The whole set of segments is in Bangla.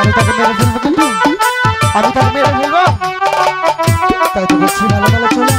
আমি তাকে মেরে ফেলবো, কিন্তু আমি তাকে মেরে ফেলবো। তাই তো বলছি ভালো ভালো চলে।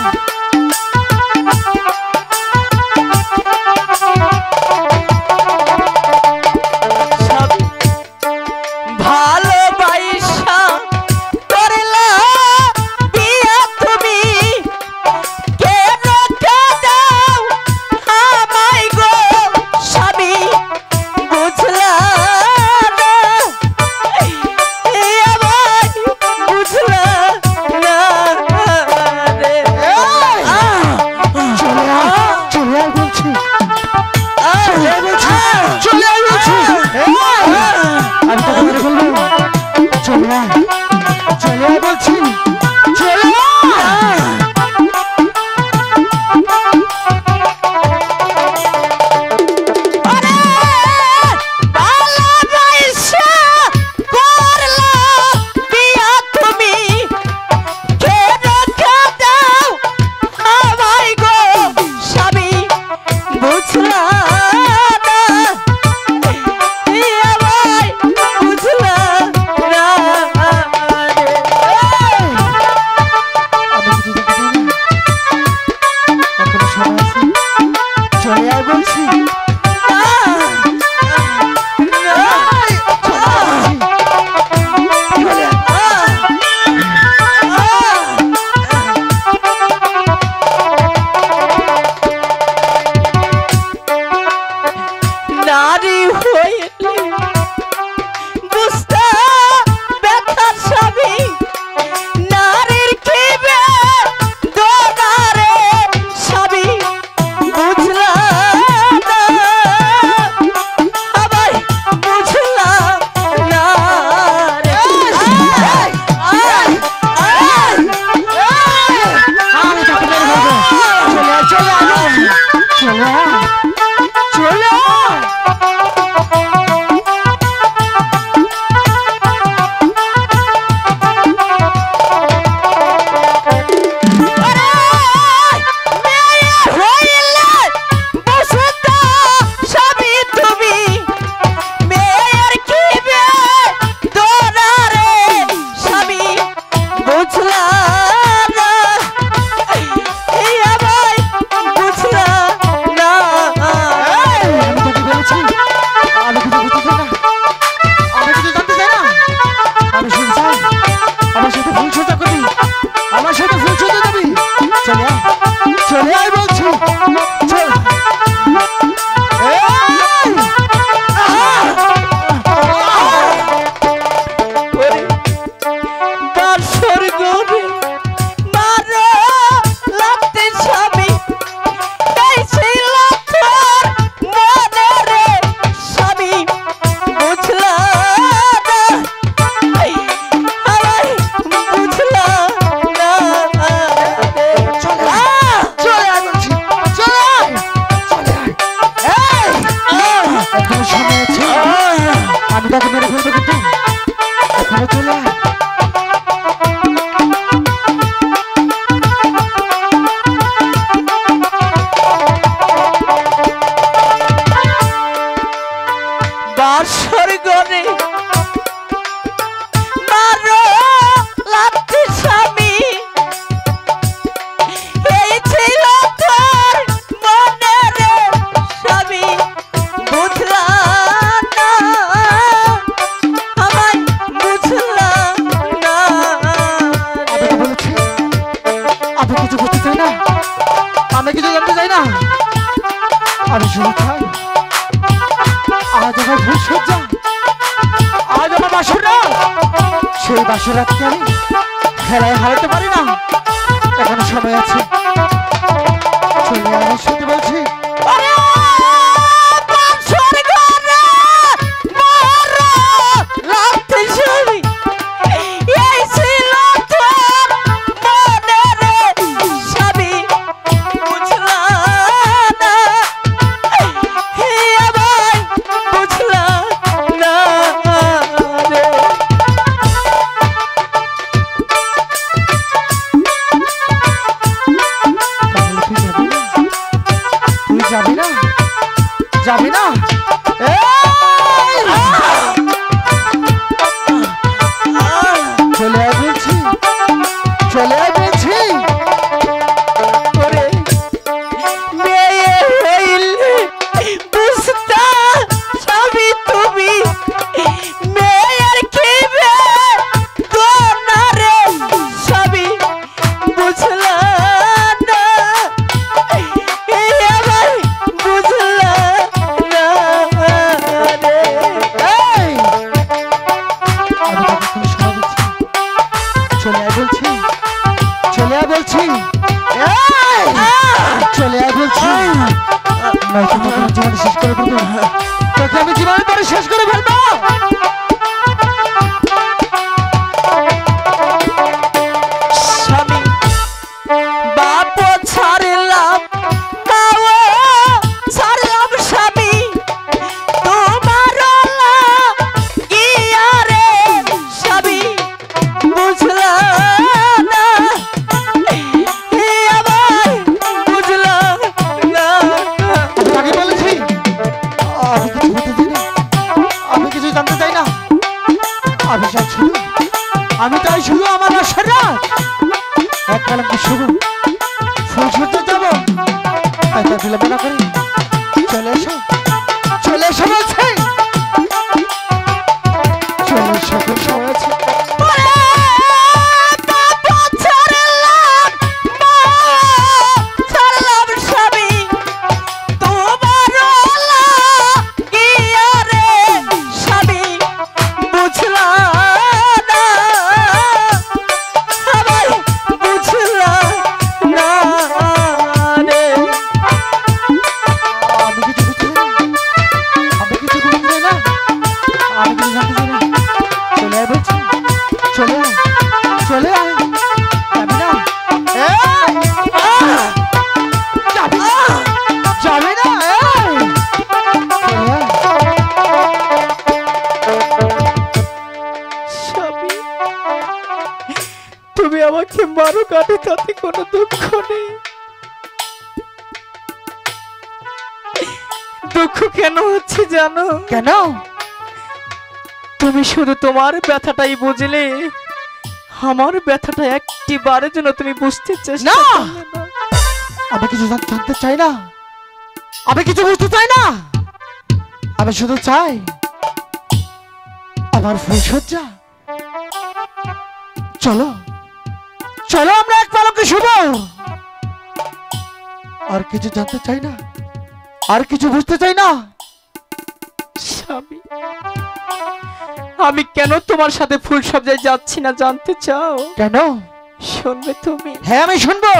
সেই বাসরাতকে আমি খেলায় হারাতে পারি না। এখনো সময় আছে, চলে আমার সাথে বলছি। আমি চাই শুধু, আমি তাই শুধু আমার আশার রাত এক কলঙ্কি শুরু ফুল সজ্জা যাবো। তাই তার বিলম্ব না করে চলে এসো, চলে এসো বলছে, চলে এসো, খুব সময় আছে। তুমি আমাকে মারো কাটে তাতে কোনো দুঃখ নেই। দুঃখ কেন হচ্ছে জানো? কেন? তুমি শুধু তোমার ব্যথাটাই বুঝলে, আমার ব্যথাটা একটি বারের জন্য তুমি বুঝতে চেষ্টা করলে না। আমি কিছু জানতে চাই না, আমি কিছু বুঝতে চাই না, আমি শুধু চাই আমার ফুলসজ্জা। চলো চলো আমরা এক পালকে শুভ। আর কিছু জানতে চাই না, আর কিছু বুঝতে চাই না। স্বামী, আমি কেন তোমার সাথে ফুল সজ্জায় যাচ্ছি না জানতে চাও? কেন? শুনবে তুমি? হ্যাঁ আমি শুনবো।